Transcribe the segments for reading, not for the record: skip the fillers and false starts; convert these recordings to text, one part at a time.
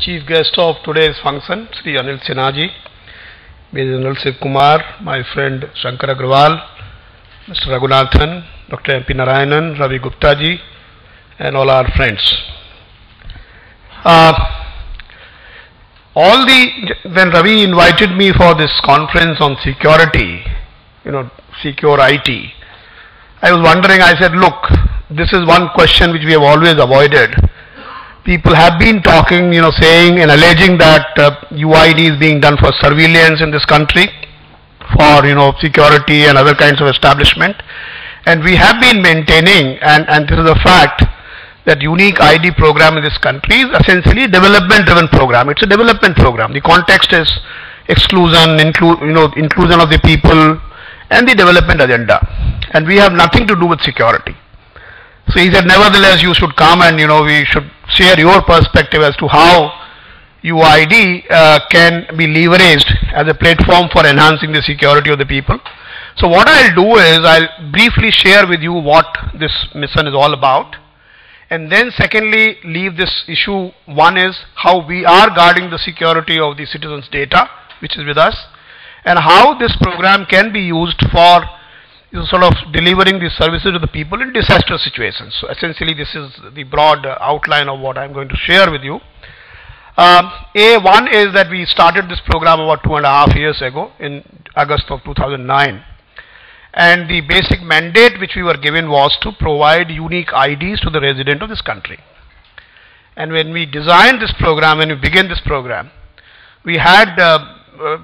chief guest of today's function, Sri Anil Sinhaji, Major General Shiv Kumar, my friend Shankar Agrawal, Mr. Raghunathan, Dr. M.P. Narayanan, Ravi Gupta ji, and all our friends. When Ravi invited me for this conference on security, SecureIT, I was wondering, I said, look, this is one question which we have always avoided. People have been talking, saying and alleging that UID is being done for surveillance in this country, for, security and other kinds of establishment. And we have been maintaining, and this is a fact, that unique ID program in this country is essentially a development-driven program. It's a development program. The context is exclusion, inclusion of the people, and the development agenda. And we have nothing to do with security. So he said, nevertheless, you should come and, we should share your perspective as to how UID can be leveraged as a platform for enhancing the security of the people. So what I'll do is, I'll briefly share with you what this mission is all about. And then secondly, leave this issue. One is how we are guarding the security of the citizens' data, which is with us, and how this program can be used for sort of delivering the services to the people in disaster situations. So essentially this is the broad outline of what I'm going to share with you. One is that we started this program about 2.5 years ago in August of 2009. And the basic mandate which we were given was to provide unique IDs to the resident of this country. And when we designed this program, when we began this program, we had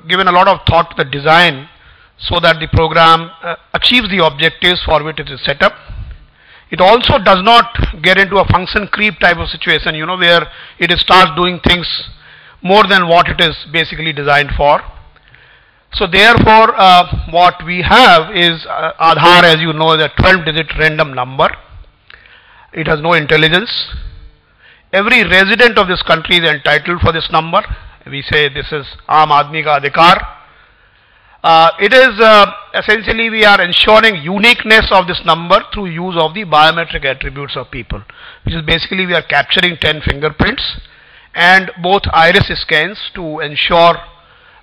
given a lot of thought to the design so that the program achieves the objectives for which it is set up. It also does not get into a function creep type of situation, where it starts doing things more than what it is basically designed for. So therefore, what we have is Aadhaar, as you know, is a 12-digit random number. It has no intelligence. Every resident of this country is entitled for this number. We say this is Aam Aadmi Ka Adhikar. It is essentially we are ensuring uniqueness of this number through use of the biometric attributes of people, which is basically we are capturing 10 fingerprints and both iris scans to ensure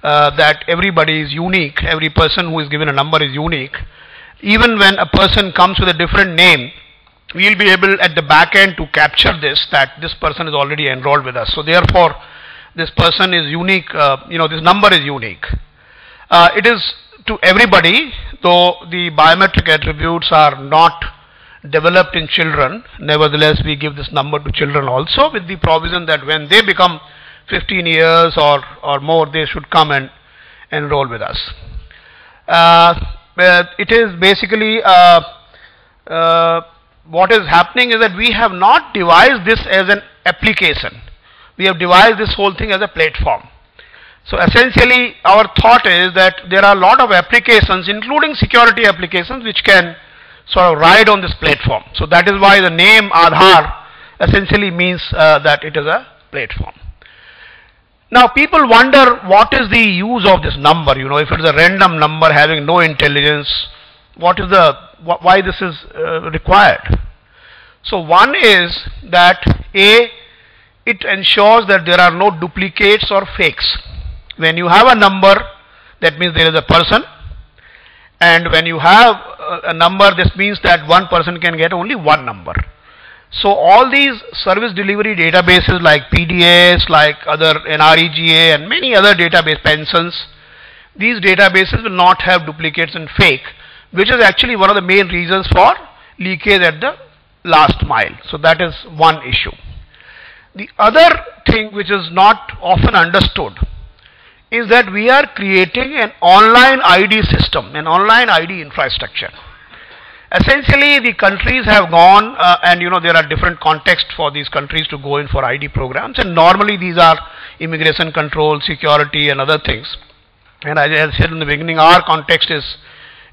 that everybody is unique. Every person who is given a number is unique. Even when a person comes with a different name, we will be able at the back end to capture this, that this person is already enrolled with us. So therefore, this person is unique, this number is unique. It is to everybody, though the biometric attributes are not developed in children. Nevertheless, we give this number to children also, with the provision that when they become 15 years or more, they should come and enroll with us. It is basically what is happening is that we have not devised this as an application. We have devised this whole thing as a platform. So essentially our thought is that there are a lot of applications, including security applications, which can sort of ride on this platform. So that is why the name Aadhaar essentially means that it is a platform. Now people wonder what is the use of this number, if it is a random number having no intelligence, why this is required. So one is that it ensures that there are no duplicates or fakes. When you have a number, that means there is a person, and when you have a number, this means that one person can get only one number. So all these service delivery databases like PDS, like other NREGA and many other database pensions, these databases will not have duplicates and fake, which is actually one of the main reasons for leakage at the last mile. So that is one issue. The other thing which is not often understood is that we are creating an online ID system, an online ID infrastructure. Essentially, the countries have gone and there are different contexts for these countries to go in for ID programs, and normally these are immigration control, security and other things. And as I said in the beginning, our context is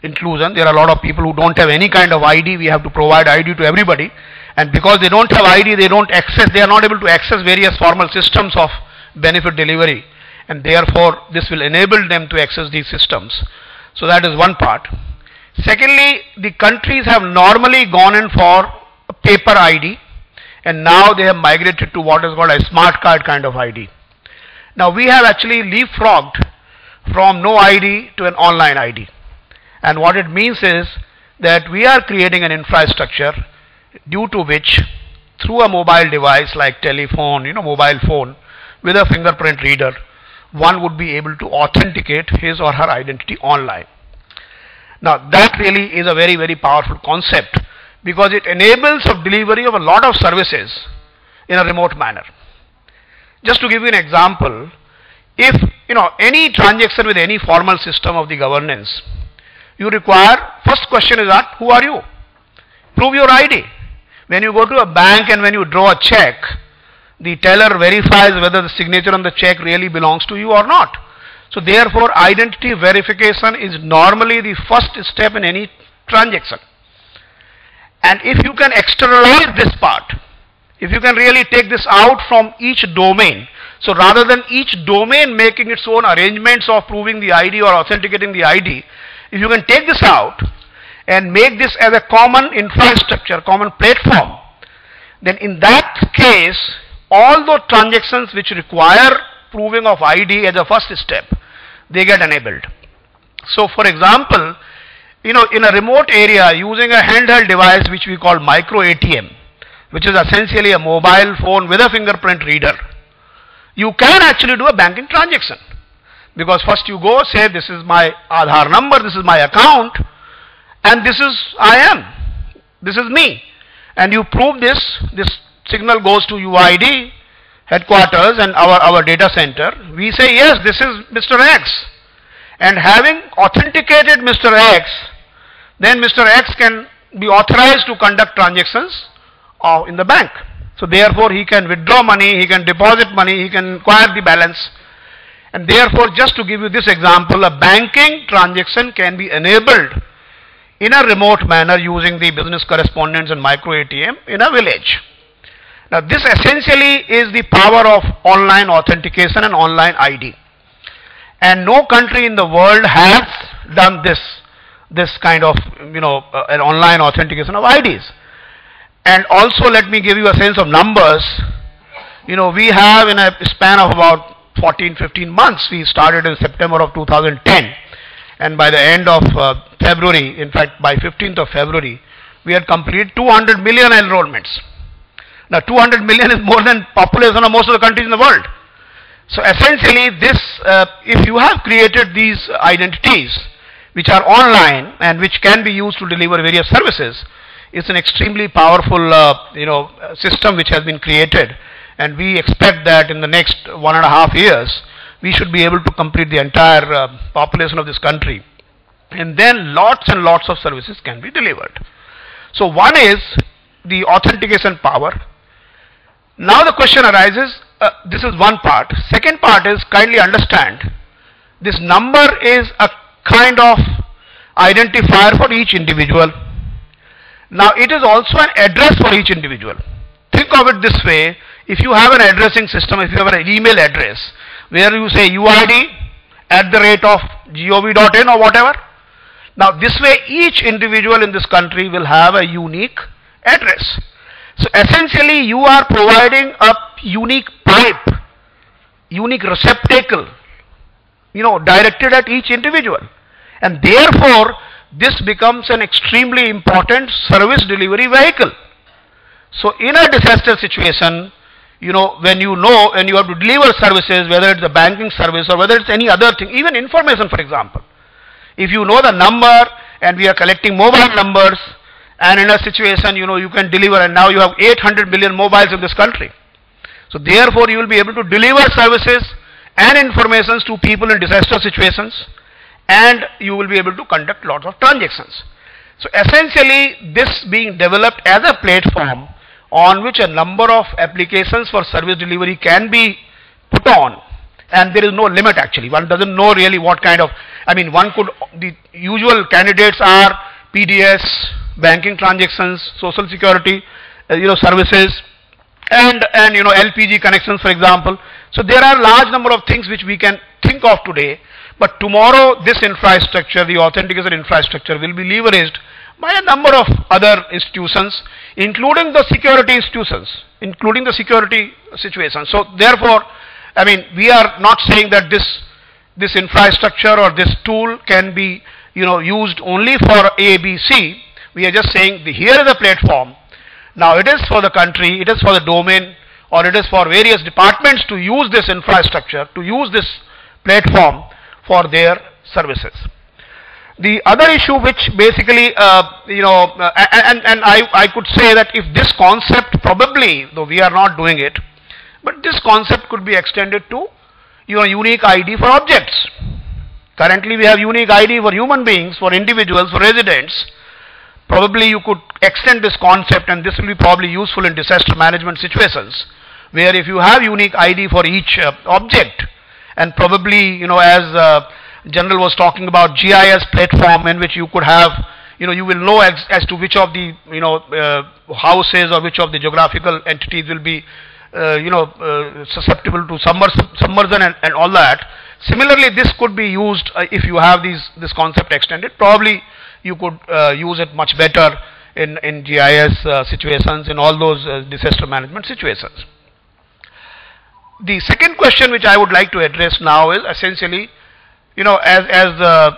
inclusion. There are a lot of people who don't have any kind of ID. We have to provide ID to everybody, and because they don't have ID, they are not able to access various formal systems of benefit delivery, and therefore this will enable them to access these systems. So that is one part. Secondly, the countries have normally gone in for a paper ID, and now they have migrated to what is called a smart card kind of ID. Now we have actually leapfrogged from no ID to an online ID, and what it means is that we are creating an infrastructure due to which, through a mobile device like telephone, mobile phone with a fingerprint reader, one would be able to authenticate his or her identity online. Now that really is a very, very powerful concept, because it enables the delivery of a lot of services in a remote manner. Just to give you an example, if any transaction with any formal system of the governance, you require, first question is that, who are you? Prove your ID. When you go to a bank and when you draw a check, the teller verifies whether the signature on the check really belongs to you or not. So therefore, identity verification is normally the first step in any transaction. And if you can externalize this part, if you can really take this out from each domain, so rather than each domain making its own arrangements of proving the ID or authenticating the ID, if you can take this out and make this as a common infrastructure, common platform, then in that case, all those transactions which require proving of ID as a first step, they get enabled. So for example, in a remote area, using a handheld device which we call micro ATM, which is essentially a mobile phone with a fingerprint reader, you can actually do a banking transaction. Because first you go, say this is my Aadhaar number, this is my account, and this is this is me, and you prove this signal goes to UID headquarters and our data center. We say yes, this is Mr. X, and having authenticated Mr. X, then Mr. X can be authorized to conduct transactions in the bank. So therefore he can withdraw money, he can deposit money, he can inquire the balance. And therefore, just to give you this example, a banking transaction can be enabled in a remote manner using the business correspondence and micro ATM in a village. Now this essentially is the power of online authentication and online ID. And no country in the world has done this kind of, an online authentication of IDs. And also let me give you a sense of numbers. We have, in a span of about 14-15 months, we started in September of 2010, and by the end of February, in fact by 15th of February, we had completed 200 million enrollments. Now 200 million is more than population of most of the countries in the world. So essentially this, if you have created these identities which are online and which can be used to deliver various services, it's an extremely powerful system which has been created. And we expect that in the next 1.5 years, we should be able to complete the entire population of this country. And then lots and lots of services can be delivered. So one is the authentication power. Now the question arises, this is one part. Second part is, kindly understand, this number is a kind of identifier for each individual. Now it is also an address for each individual. Think of it this way. If you have an addressing system, if you have an email address where you say uid@gov.in or whatever, now this way each individual in this country will have a unique address. So essentially you are providing a unique pipe, unique receptacle, directed at each individual, and therefore this becomes an extremely important service delivery vehicle. So in a disaster situation, when you have to deliver services, whether it's a banking service or whether it's any other thing, even information, for example. If you know the number and we are collecting mobile numbers, and in a situation, you can deliver, and now you have 800 million mobiles in this country. So therefore, you will be able to deliver services and information to people in disaster situations, and you will be able to conduct lots of transactions. So essentially, this being developed as a platform on which a number of applications for service delivery can be put on, and there is no limit actually. One doesn't know really what kind of, the usual candidates are PDS, banking transactions, social security, services, and LPG connections, for example. So there are large number of things which we can think of today, but tomorrow this infrastructure, the authentication infrastructure, will be leveraged by a number of other institutions, including the security institutions, including the security situation. So therefore, I mean, we are not saying that this infrastructure or this tool can be, you know, used only for A, B, C. We are just saying here is a platform. Now it is for the country, it is for the domain, or it is for various departments to use this infrastructure, to use this platform for their services. The other issue which basically, you know, and I could say that if this concept probably, though we are not doing it, but this concept could be extended to, you know, unique ID for objects. Currently we have unique ID for human beings, for individuals, for residents. Probably you could extend this concept, and this will be probably useful in disaster management situations, where if you have unique ID for each object, and probably, you know, as General was talking about GIS platform in which you could have, you know, you will know as to which of the, you know, houses or which of the geographical entities will be, you know, susceptible to submersion and all that. Similarly, this could be used if you have this concept extended. Probably you could use it much better in GIS situations, in all those disaster management situations. The second question which I would like to address now is essentially, you know, as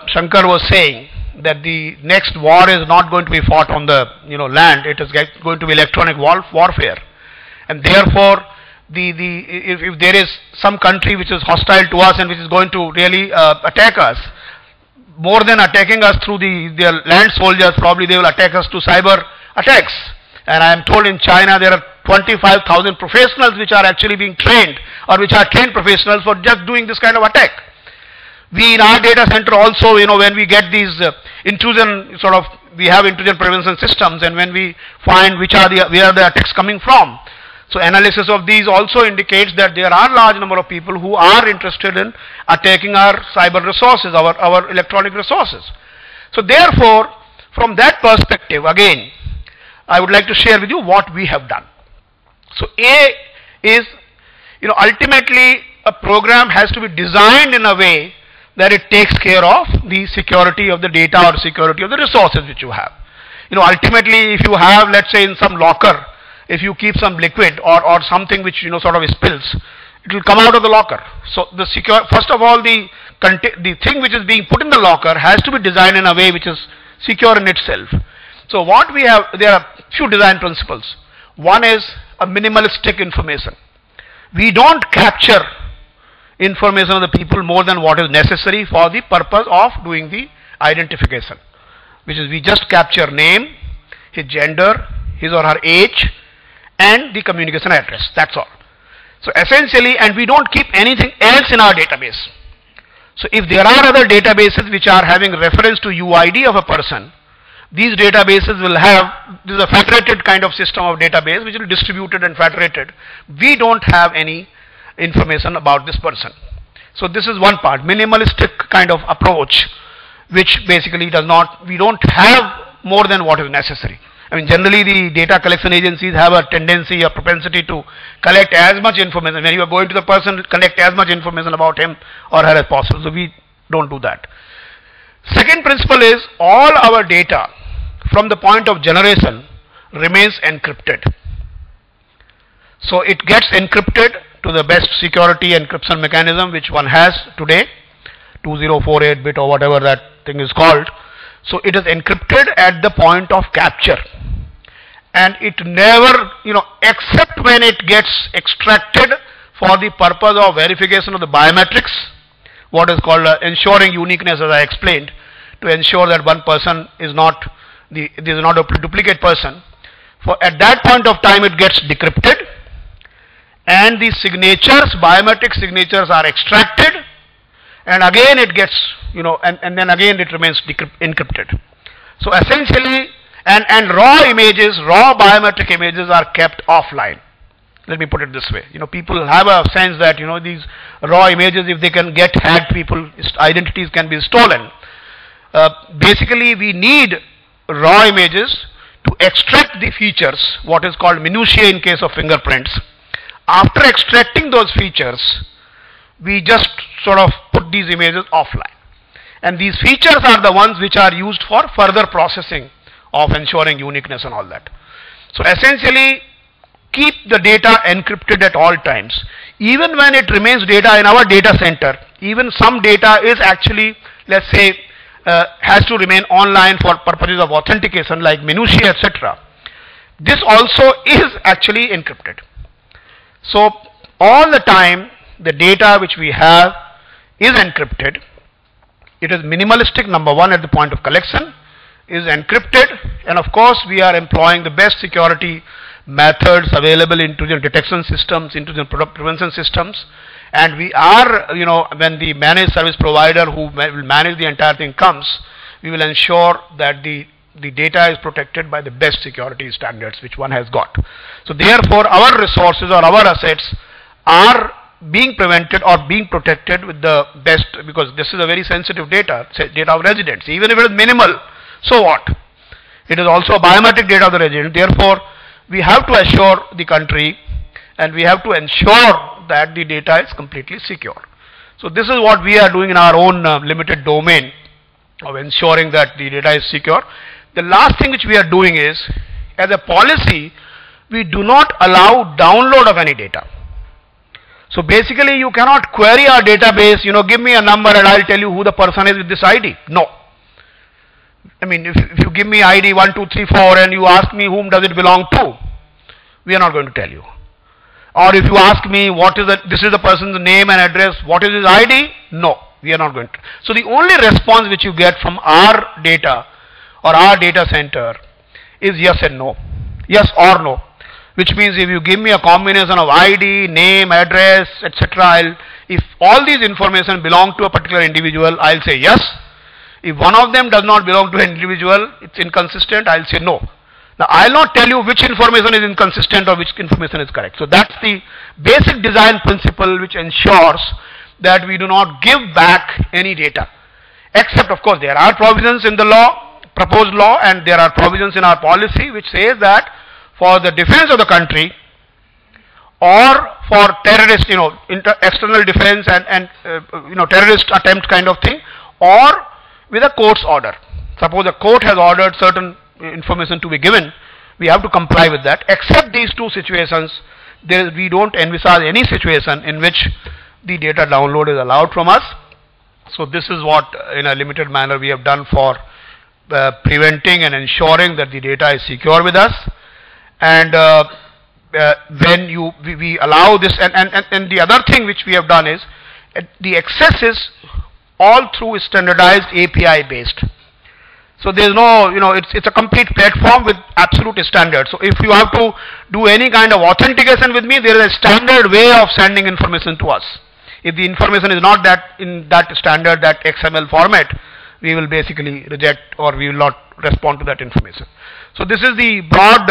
Shankar was saying, that the next war is not going to be fought on the, you know, land. It is going to be electronic warfare, and therefore if there is some country which is hostile to us and which is going to really attack us, more than attacking us through their land soldiers, probably they will attack us to cyber attacks. And I am told in China there are 25,000 professionals which are actually being trained, or which are trained professionals for just doing this kind of attack. We in our data center also, you know, when we get these intrusion, sort of, we have intrusion prevention systems, and when we find where are the attacks coming from. So analysis of these also indicates that there are large number of people who are interested in attacking our cyber resources, our electronic resources. So therefore, from that perspective, again, I would like to share with you what we have done. So A is, you know, ultimately a program has to be designed in a way that it takes care of the security of the data or security of the resources which you have. You know, ultimately if you have, let's say, in some locker, if you keep some liquid or something which, you know, sort of spills, it will come out of the locker. So the first of all, the thing which is being put in the locker has to be designed in a way which is secure in itself. So what we have, there are few design principles. One is a minimalistic information. We don't capture information of the people more than what is necessary for the purpose of doing the identification, which is we just capture name, his gender, his or her age, and the communication address. That's all. So essentially, and we don't keep anything else in our database. So if there are other databases which are having reference to UID of a person, these databases will have, this is a federated kind of system of database which will be distributed and federated. We don't have any information about this person. So this is one part, minimalistic kind of approach, which basically does not, we don't have more than what is necessary. I mean, generally the data collection agencies have a tendency, a propensity to collect as much information. When you are going to the person, collect as much information about him or her as possible. So we don't do that. Second principle is all our data from the point of generation remains encrypted. So it gets encrypted to the best security encryption mechanism which one has today, 2048 bit or whatever that thing is called. So it is encrypted at the point of capture, and it never, you know, except when it gets extracted for the purpose of verification of the biometrics, what is called ensuring uniqueness, as I explained, to ensure that one person is not a duplicate person. For at that point of time it gets decrypted, and the signatures, biometric signatures, are extracted, and again it gets, you know, and then again it remains encrypted. So essentially, and raw images, raw biometric images are kept offline. Let me put it this way. You know, people have a sense that, you know, these raw images, if they can get hacked, people's identities can be stolen. Basically, we need raw images to extract the features, what is called minutiae in case of fingerprints. After extracting those features, we just sort of put these images offline. And these features are the ones which are used for further processing of ensuring uniqueness and all that. So essentially, keep the data encrypted at all times. Even when it remains data in our data center, even some data is actually, let's say, has to remain online for purposes of authentication like minutiae, etc. This also is actually encrypted. So all the time the data which we have is encrypted. It is minimalistic, number one, at the point of collection, is encrypted, and of course we are employing the best security methods available in intrusion detection systems, intrusion prevention systems, and we are, when the managed service provider who will manage the entire thing comes, we will ensure that the data is protected by the best security standards which one has got. So therefore our resources or our assets are being prevented or being protected with the best, because this is a very sensitive data of residents. Even if it is minimal, so what? It is also a biometric data of the resident. Therefore we have to assure the country and we have to ensure that the data is completely secure. So this is what we are doing in our own limited domain of ensuring that the data is secure. The last thing which we are doing is, as a policy, we do not allow download of any data. So basically you cannot query our database, give me a number and I'll tell you who the person is with this ID. No. I mean, if you give me ID 1, 2, 3, 4 and you ask me whom does it belong to, we are not going to tell you. Or if you ask me this is the person's name and address, what is his ID? No, we are not going to. So the only response which you get from our data or our data center is yes and no, yes or no, which means if you give me a combination of ID, name, address, etc., if all these information belong to a particular individual, I'll say yes. If one of them does not belong to an individual, it's inconsistent, I'll say no. Now I'll not tell you which information is inconsistent or which information is correct. So that's the basic design principle which ensures that we do not give back any data, except of course there are provisions in the law, proposed law, and there are provisions in our policy which says that for the defense of the country or for terrorist, external defense and terrorist attempt kind of thing, or with a court's order. Suppose a court has ordered certain information to be given, we have to comply with that. Except these two situations, we don't envisage any situation in which the data download is allowed from us. So this is what in a limited manner we have done for preventing and ensuring that the data is secure with us. And when we allow this, and the other thing which we have done is the access is all through standardized API based. So there is no, it's a complete platform with absolute standards. So if you have to do any kind of authentication with me, there is a standard way of sending information to us. If the information is not in that standard, that XML format, we will basically reject or we will not respond to that information. So this is the broad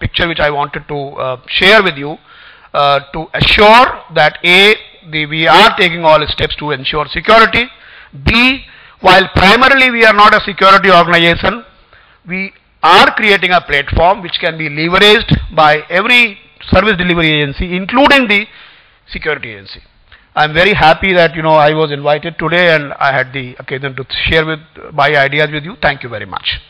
picture which I wanted to share with you to assure that we are taking all steps to ensure security. B, while primarily we are not a security organization, we are creating a platform which can be leveraged by every service delivery agency, including the security agency. I am very happy that I was invited today and I had the occasion to share my ideas with you. Thank you very much.